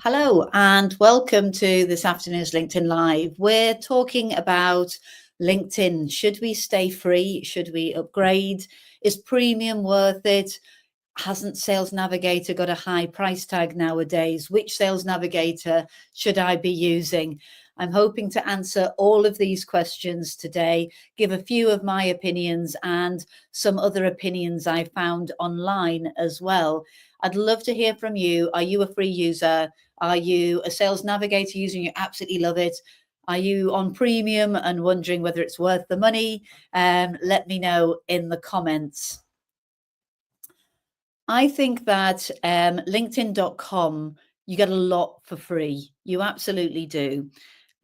Hello and welcome to this afternoon's LinkedIn Live. We're talking about LinkedIn. Should we stay free? Should we upgrade? Is premium worth it? Hasn't Sales Navigator got a high price tag nowadays? Which Sales Navigator should I be using? I'm hoping to answer all of these questions today, give a few of my opinions and some other opinions I found online as well. I'd love to hear from you. Are you a free user? Are you a Sales Navigator user and you absolutely love it? Are you on premium and wondering whether it's worth the money? Let me know in the comments. I think that LinkedIn.com, you get a lot for free. You absolutely do.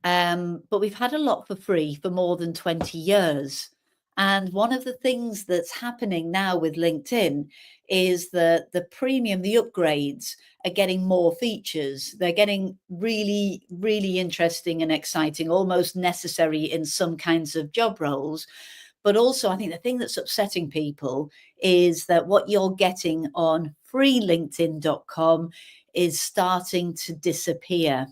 But we've had a lot for free for more than 20 years. And one of the things that's happening now with LinkedIn is that the premium, the upgrades are getting more features. They're getting really, really interesting and exciting, almost necessary in some kinds of job roles. But also, I think the thing that's upsetting people is that what you're getting on freelinkedin.com is starting to disappear.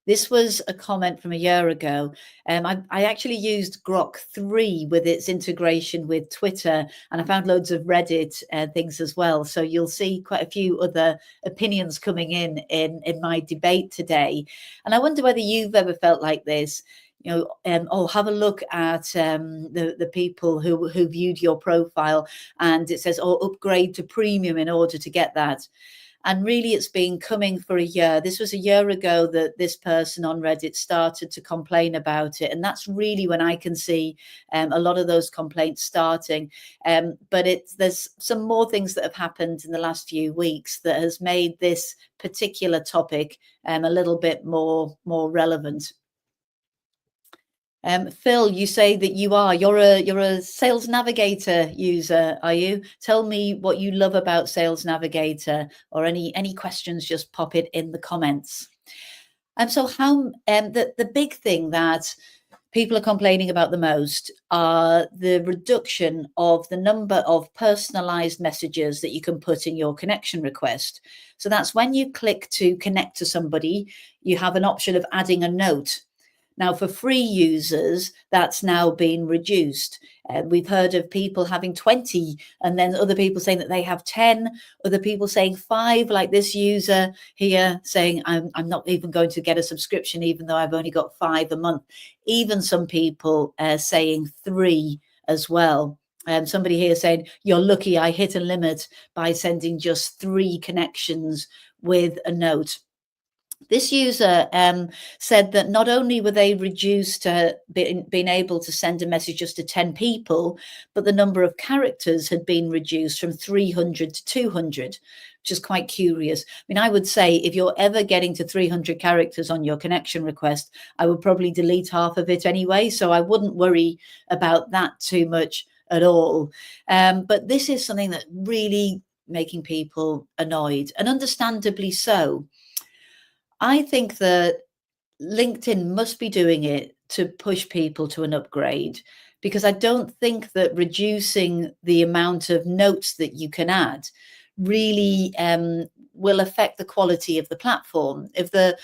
This was a comment from a year ago. I actually used Grok 3 with its integration with Twitter, and I found loads of Reddit things as well. So you'll see quite a few other opinions coming in my debate today. And I wonder whether you've ever felt like this. Have a look at the people who viewed your profile, and it says, upgrade to premium in order to get that. And really, it's been coming for a year. This was a year ago that this person on Reddit started to complain about it. And that's really when I can see a lot of those complaints starting. But there's some more things that have happened in the last few weeks that has made this particular topic a little bit more relevant. Phil, you say that you're a Sales Navigator user, are you? Tell me what you love about Sales Navigator, or any questions, just pop it in the comments. And so the big thing that people are complaining about the most are the reduction of the number of personalized messages that you can put in your connection request. So that's when you click to connect to somebody, you have an option of adding a note. Now, for free users, that's now been reduced. We've heard of people having 20, and then other people saying that they have 10, other people saying 5, like this user here saying, I'm not even going to get a subscription, even though I've only got 5 a month. Even some people saying 3 as well. Somebody here saying, you're lucky I hit a limit by sending just 3 connections with a note. This user said that not only were they reduced to being able to send a message just to 10 people, but the number of characters had been reduced from 300 to 200, which is quite curious. I mean, I would say if you're ever getting to 300 characters on your connection request, I would probably delete half of it anyway. So I wouldn't worry about that too much at all. But this is something that really making people annoyed, and understandably so. I think that LinkedIn must be doing it to push people to an upgrade, because I don't think that reducing the amount of notes that you can add really will affect the quality of the platform. If the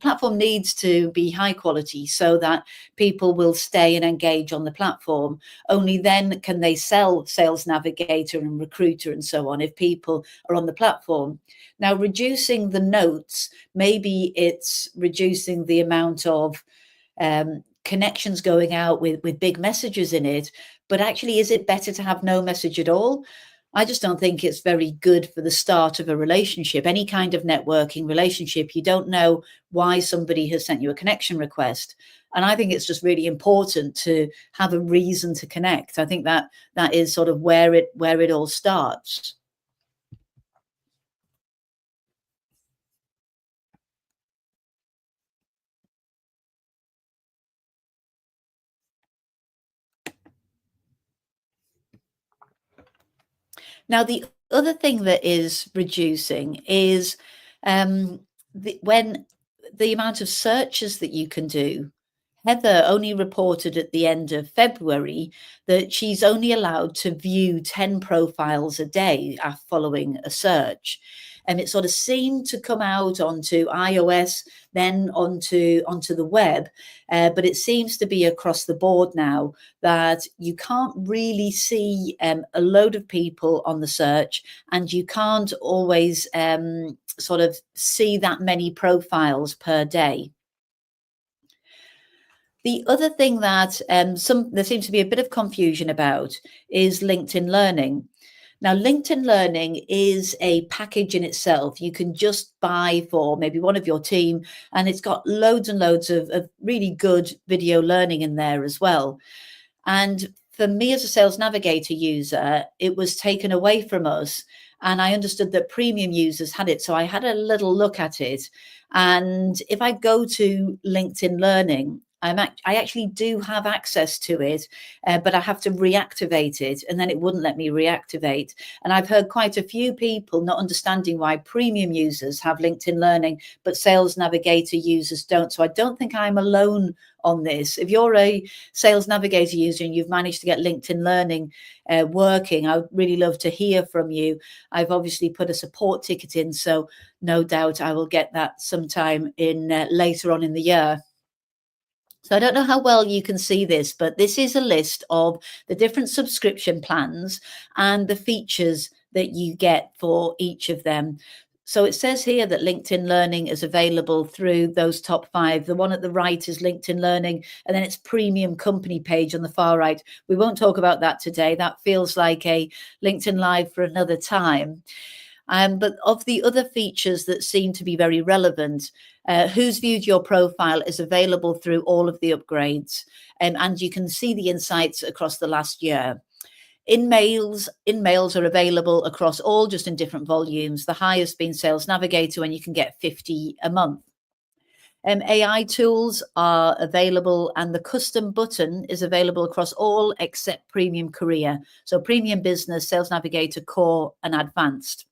platform needs to be high quality so that people will stay and engage on the platform, only then can they sell Sales Navigator and Recruiter and so on, if people are on the platform. Now, reducing the notes, maybe it's reducing the amount of connections going out with big messages in it, but actually, is it better to have no message at all? I just don't think it's very good for the start of a relationship, any kind of networking relationship. You don't know why somebody has sent you a connection request. And I think it's just really important to have a reason to connect. I think that is sort of where it all starts. Now, the other thing that is reducing is when the amount of searches that you can do Heather only reported at the end of February that she's only allowed to view 10 profiles a day following a search. And it sort of seemed to come out onto iOS, then onto the web. But it seems to be across the board now that you can't really see a load of people on the search, and you can't always sort of see that many profiles per day. The other thing that there seems to be a bit of confusion about is LinkedIn Learning. Now, LinkedIn Learning is a package in itself. You can just buy for maybe one of your team, and it's got loads and loads of really good video learning in there as well. And for me as a Sales Navigator user, it was taken away from us. And I understood that premium users had it. So I had a little look at it. And if I go to LinkedIn Learning, I actually do have access to it, but I have to reactivate it, and then it wouldn't let me reactivate. And I've heard quite a few people not understanding why premium users have LinkedIn Learning, but Sales Navigator users don't. So I don't think I'm alone on this. If you're a Sales Navigator user and you've managed to get LinkedIn Learning working, I would really love to hear from you. I've obviously put a support ticket in, so no doubt I will get that sometime in later on in the year. So I don't know how well you can see this, but this is a list of the different subscription plans and the features that you get for each of them. So it says here that LinkedIn Learning is available through those top 5. The one at the right is LinkedIn Learning, and then it's premium company page on the far right. We won't talk about that today. That feels like a LinkedIn Live for another time. But of the other features that seem to be very relevant, Who's Viewed Your Profile is available through all of the upgrades, and you can see the insights across the last year. In-mails are available across all, just in different volumes. The highest being Sales Navigator, when you can get 50 a month. AI tools are available, and the custom button is available across all except Premium Career. So Premium Business, Sales Navigator, Core, and Advanced.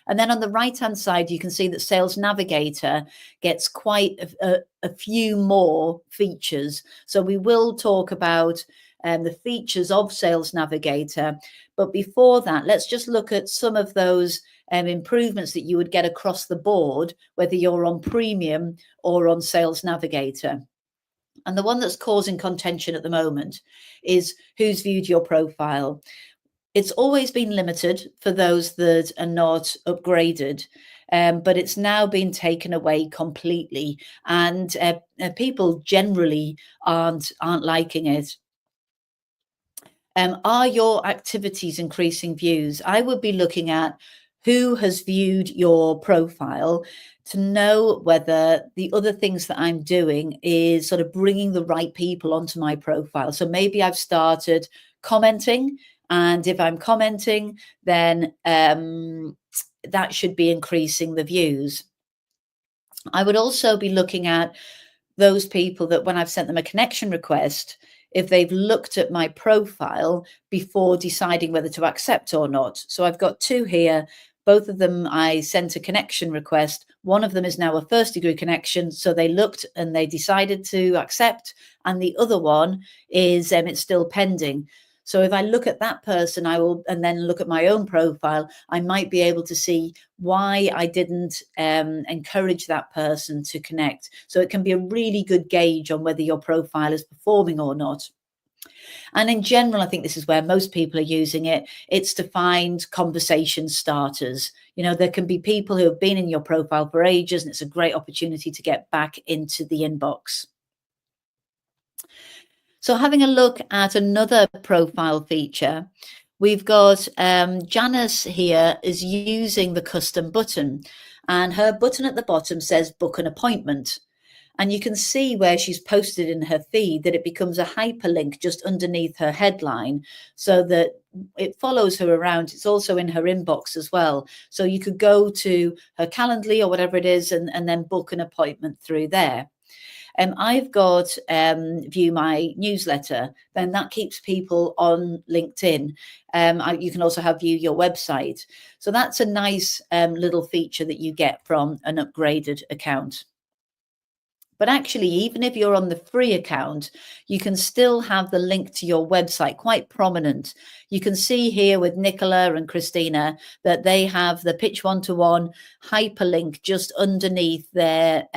And then on the right-hand side, you can see that Sales Navigator gets quite a few more features. So we will talk about the features of Sales Navigator. But before that, let's just look at some of those improvements that you would get across the board, whether you're on Premium or on Sales Navigator. And the one that's causing contention at the moment is Who's Viewed Your Profile. It's always been limited for those that are not upgraded, but it's now been taken away completely, and people generally aren't liking it. Are your activities increasing views? I would be looking at who has viewed your profile to know whether the other things that I'm doing is sort of bringing the right people onto my profile. So maybe I've started commenting, and if I'm commenting, then that should be increasing the views. I would also be looking at those people that when I've sent them a connection request, if they've looked at my profile before deciding whether to accept or not. So I've got 2 here. Both of them I sent a connection request. One of them is now a first degree connection. So they looked and they decided to accept. And the other one is it's still pending. So if I look at that person, I will, and then look at my own profile, I might be able to see why I didn't encourage that person to connect. So it can be a really good gauge on whether your profile is performing or not. And in general, I think this is where most people are using it. It's to find conversation starters. You know, there can be people who have been in your profile for ages, and it's a great opportunity to get back into the inbox. So having a look at another profile feature, we've got Janice here is using the custom button, and her button at the bottom says book an appointment. And you can see where she's posted in her feed that it becomes a hyperlink just underneath her headline, so that it follows her around. It's also in her inbox as well. So you could go to her Calendly or whatever it is and then book an appointment through there. I've got View My Newsletter, then that keeps people on LinkedIn. You can also have View Your Website. So that's a nice little feature that you get from an upgraded account. But actually, even if you're on the free account, you can still have the link to your website quite prominent. You can see here with Nicola and Christina that they have the Pitch One-to-One hyperlink just underneath their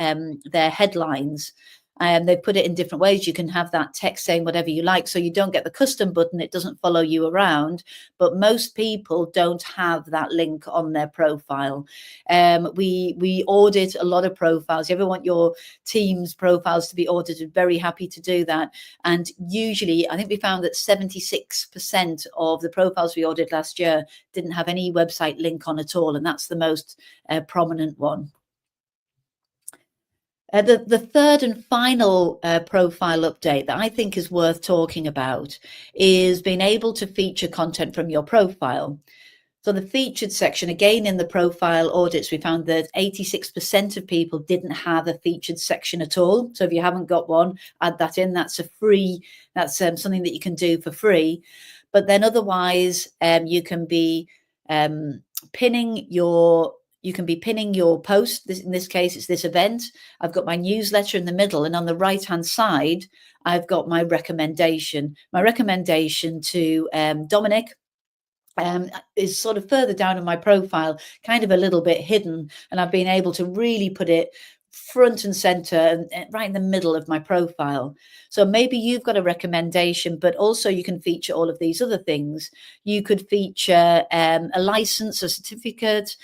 headlines. They put it in different ways. You can have that text saying whatever you like, so you don't get the custom button. It doesn't follow you around. But most people don't have that link on their profile. We audit a lot of profiles. You ever want your team's profiles to be audited? Very happy to do that. And usually, I think we found that 76% of the profiles we audited last year didn't have any website link on at all, and that's the most prominent one. The third and final profile update that I think is worth talking about is being able to feature content from your profile. So the featured section, again, in the profile audits, we found that 86% of people didn't have a featured section at all. So if you haven't got one, add that in. That's something that you can do for free. But then otherwise, you can be pinning your post. In this case, it's this event. I've got my newsletter in the middle, and on the right-hand side, I've got my recommendation. My recommendation to Dominic is sort of further down in my profile, kind of a little bit hidden, and I've been able to really put it front and center and right in the middle of my profile. So maybe you've got a recommendation, but also you can feature all of these other things. You could feature a license, a certificate,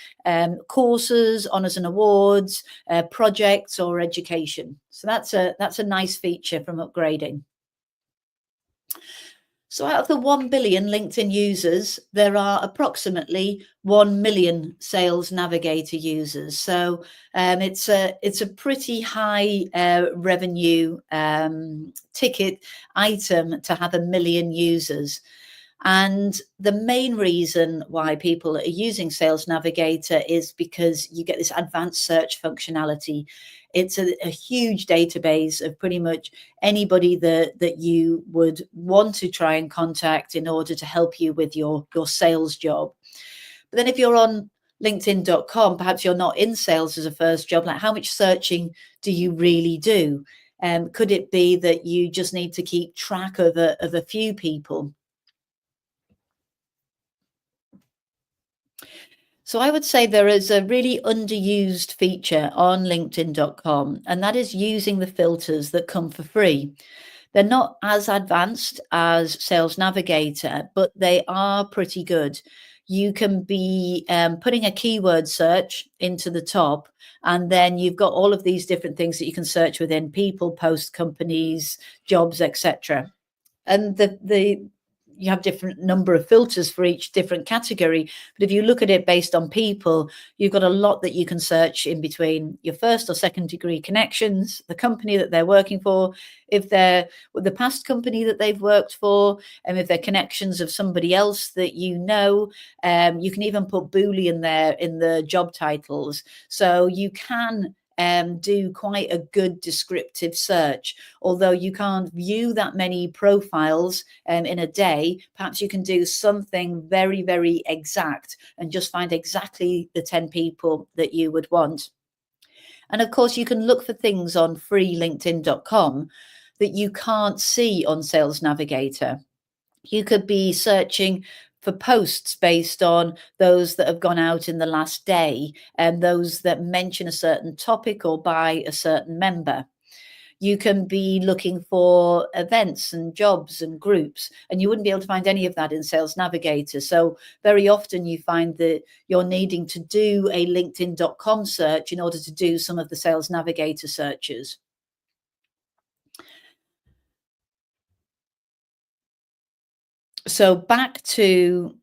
courses, honors and awards, projects, or education. So that's a nice feature from upgrading. So out of the 1 billion LinkedIn users, there are approximately 1 million Sales Navigator users. So it's a pretty high revenue ticket item to have 1 million users. And the main reason why people are using Sales Navigator is because you get this advanced search functionality. It's a huge database of pretty much anybody that you would want to try and contact in order to help you with your sales job. But then if you're on LinkedIn.com, perhaps you're not in sales as a first job, like how much searching do you really do? Could it be that you just need to keep track of a few people? So I would say there is a really underused feature on LinkedIn.com, and that is using the filters that come for free. They're not as advanced as Sales Navigator, but they are pretty good. You can be putting a keyword search into the top, and then you've got all of these different things that you can search within: people, posts, companies, jobs, etc. And you have different number of filters for each different category. But if you look at it based on people, you've got a lot that you can search in between your first or second degree connections, the company that they're working for, if they're with the past company that they've worked for, and if they're connections of somebody else that you know. You can even put Boolean there in the job titles. So you can do quite a good descriptive search. Although you can't view that many profiles in a day, perhaps you can do something very, very exact and just find exactly the 10 people that you would want. And of course, you can look for things on freelinkedin.com that you can't see on Sales Navigator. You could be searching for posts based on those that have gone out in the last day and those that mention a certain topic or by a certain member. You can be looking for events and jobs and groups, and you wouldn't be able to find any of that in Sales Navigator. So very often you find that you're needing to do a LinkedIn.com search in order to do some of the Sales Navigator searches. So back to